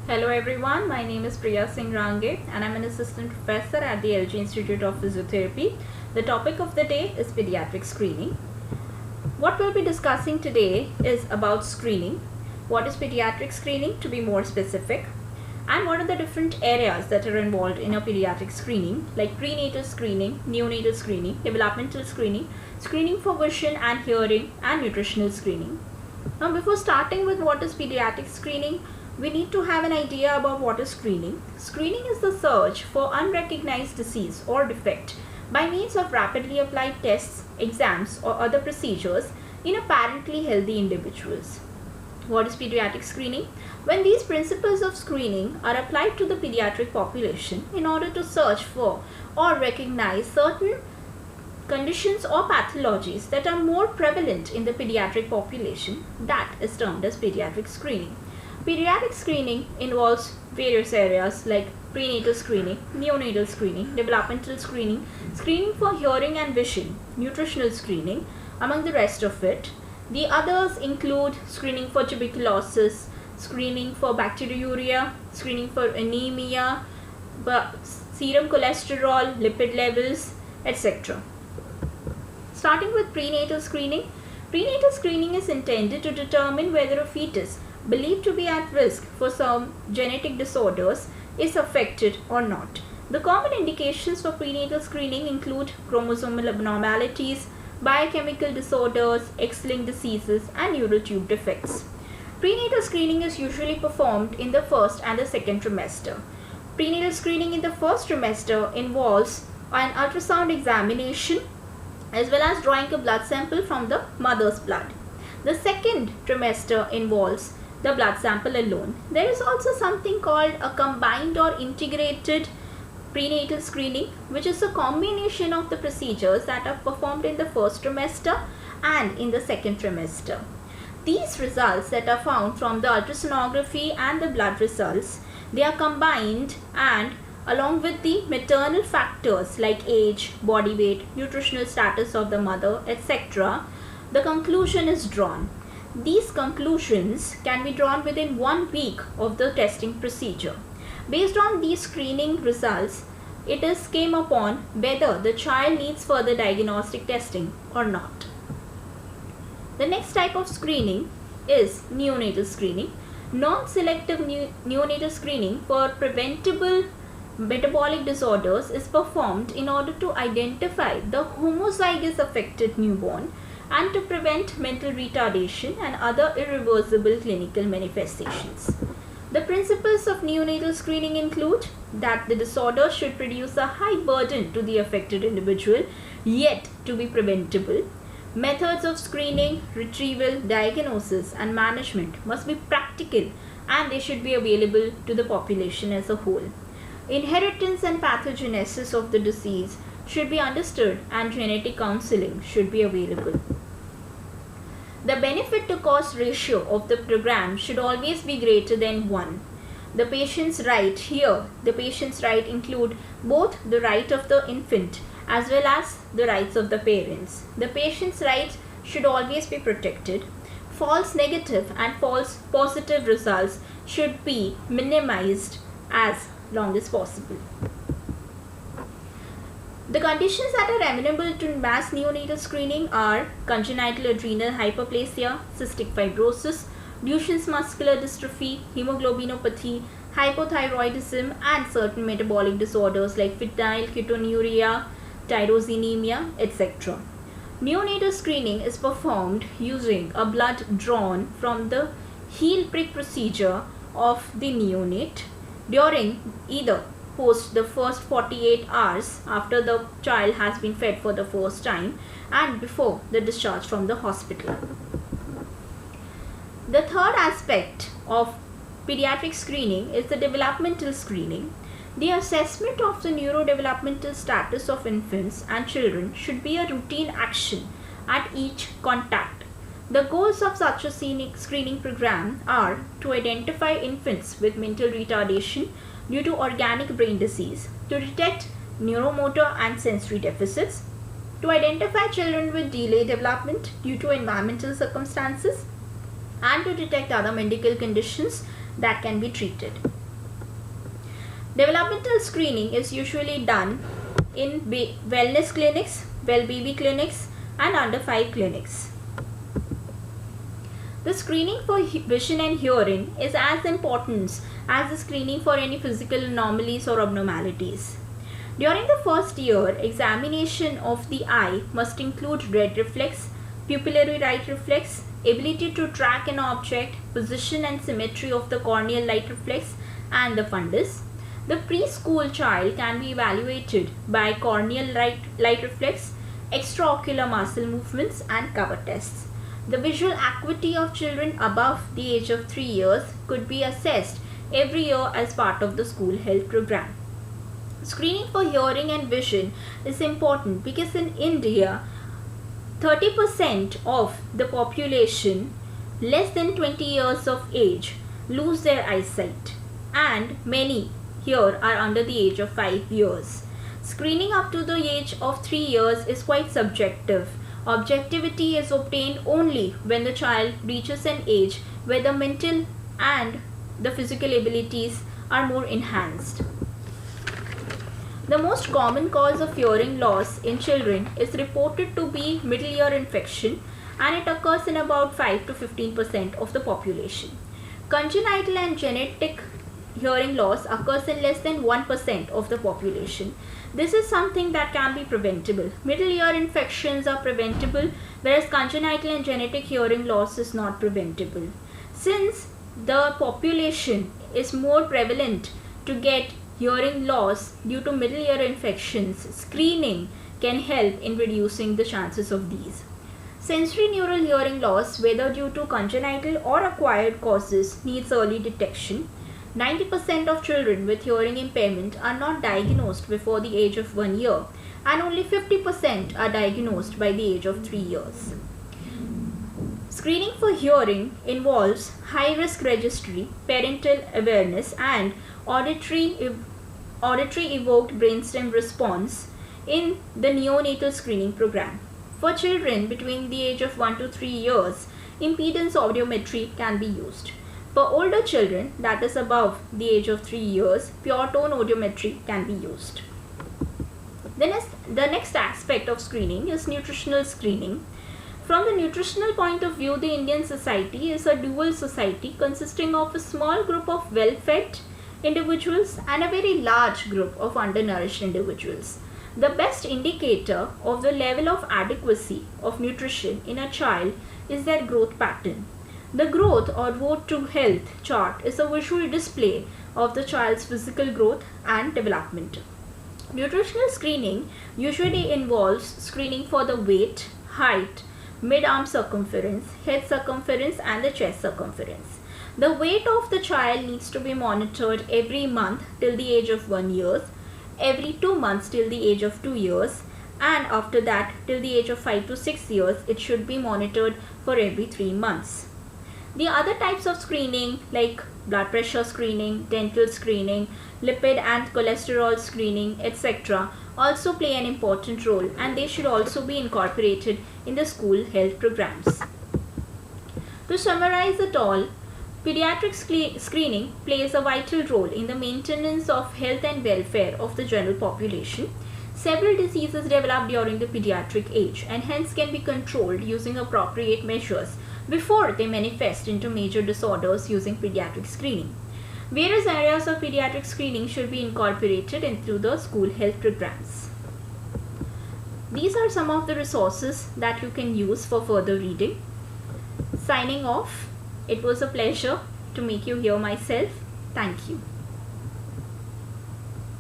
Hello everyone, my name is Priya Singh Rangey and I'm an assistant professor at the LG Institute of Physiotherapy. The topic of the day is pediatric screening. What we'll be discussing today is about screening. What is pediatric screening, to be more specific, and what are the different areas that are involved in a pediatric screening, like prenatal screening, neonatal screening, developmental screening, screening for vision and hearing, and nutritional screening. Now, before starting with what is pediatric screening, we need to have an idea about what is screening. Screening is the search for unrecognized disease or defect by means of rapidly applied tests, exams, or other procedures in apparently healthy individuals. What is pediatric screening? When these principles of screening are applied to the pediatric population in order to search for or recognize certain conditions or pathologies that are more prevalent in the pediatric population, that is termed as pediatric screening. Pediatric screening involves various areas like prenatal screening, neonatal screening, developmental screening, screening for hearing and vision, nutritional screening, among the rest of it. The others include screening for tuberculosis, screening for bacteriuria, screening for anemia, serum cholesterol, lipid levels, etc. Starting with prenatal screening. Prenatal screening is intended to determine whether a fetus believed to be at risk for some genetic disorders is affected or not. The common indications for prenatal screening include chromosomal abnormalities, biochemical disorders, X-linked diseases, and neural tube defects. Prenatal screening is usually performed in the first and the second trimester. Prenatal screening in the first trimester involves an ultrasound examination as well as drawing a blood sample from the mother's blood. The second trimester involves the blood sample alone. There is also something called a combined or integrated prenatal screening, which is a combination of the procedures that are performed in the first trimester and in the second trimester. These results that are found from the ultrasonography and the blood results, they are combined, and along with the maternal factors like age, body weight, nutritional status of the mother, etc., the conclusion is drawn. These conclusions can be drawn within 1 week of the testing procedure. Based on these screening results, it is came upon whether the child needs further diagnostic testing or not. The next type of screening is neonatal screening. Non-selective neonatal screening for preventable metabolic disorders is performed in order to identify the homozygous affected newborn and to prevent mental retardation and other irreversible clinical manifestations. The principles of neonatal screening include that the disorder should produce a high burden to the affected individual, yet to be preventable. Methods of screening, retrieval, diagnosis, and management must be practical, and they should be available to the population as a whole. Inheritance and pathogenesis of the disease should be understood, and genetic counseling should be available. The benefit to cost ratio of the program should always be greater than 1. The patient's right here, the patient's right include both the right of the infant as well as the rights of the parents. The patient's right should always be protected. False negative and false positive results should be minimized as long as possible. The conditions that are amenable to mass neonatal screening are congenital adrenal hyperplasia, cystic fibrosis, Duchenne's muscular dystrophy, hemoglobinopathy, hypothyroidism, and certain metabolic disorders like phenylketonuria, tyrosinemia, etc. Neonatal screening is performed using a blood drawn from the heel prick procedure of the neonate during either post the first 48 hours after the child has been fed for the first time and before the discharge from the hospital. The third aspect of pediatric screening is the developmental screening. The assessment of the neurodevelopmental status of infants and children should be a routine action at each contact. The goals of such a screening program are to identify infants with mental retardation due to organic brain disease, to detect neuromotor and sensory deficits, to identify children with delayed development due to environmental circumstances, and to detect other medical conditions that can be treated. Developmental screening is usually done in wellness clinics, well baby clinics and under 5 clinics. The screening for vision and hearing is as important as the screening for any physical anomalies or abnormalities. During the first year, examination of the eye must include red reflex, pupillary light reflex, ability to track an object, position and symmetry of the corneal light reflex and the fundus. The preschool child can be evaluated by corneal light reflex, extraocular muscle movements and cover tests. The visual acuity of children above the age of 3 years could be assessed every year as part of the school health program. Screening for hearing and vision is important because in India, 30% of the population less than 20 years of age lose their eyesight, and many here are under the age of 5 years. Screening up to the age of 3 years is quite subjective. Objectivity is obtained only when the child reaches an age where the mental and the physical abilities are more enhanced. The most common cause of hearing loss in children is reported to be middle ear infection, and it occurs in about 5 to 15% of the population. Congenital and genetic hearing loss occurs in less than 1% of the population. This is something that can be preventable. Middle ear infections are preventable, whereas congenital and genetic hearing loss is not preventable. Since the population is more prevalent to get hearing loss due to middle ear infections, screening can help in reducing the chances of these. Sensory neural hearing loss, whether due to congenital or acquired causes, needs early detection. 90% of children with hearing impairment are not diagnosed before the age of 1 year, and only 50% are diagnosed by the age of 3 years. Screening for hearing involves high-risk registry, parental awareness, and auditory evoked brainstem response in the neonatal screening program. For children between the age of 1 to 3 years, impedance audiometry can be used. For older children, that is above the age of 3 years, pure tone audiometry can be used. The next aspect of screening is nutritional screening. From the nutritional point of view, the Indian society is a dual society consisting of a small group of well-fed individuals and a very large group of undernourished individuals. The best indicator of the level of adequacy of nutrition in a child is their growth pattern. The growth or road to health chart is a visual display of the child's physical growth and development. Nutritional screening usually involves screening for the weight, height, mid-arm circumference, head circumference and the chest circumference. The weight of the child needs to be monitored every month till the age of 1 year, every 2 months till the age of 2 years, and after that till the age of 5 to 6 years it should be monitored for every 3 months. The other types of screening like blood pressure screening, dental screening, lipid and cholesterol screening, etc. also play an important role, and they should also be incorporated in the school health programs. To summarize it all, pediatric screening plays a vital role in the maintenance of health and welfare of the general population. Several diseases develop during the pediatric age and hence can be controlled using appropriate measures before they manifest into major disorders using pediatric screening. Various areas of pediatric screening should be incorporated into the school health programs. These are some of the resources that you can use for further reading. Signing off, it was a pleasure to make you hear myself. Thank you.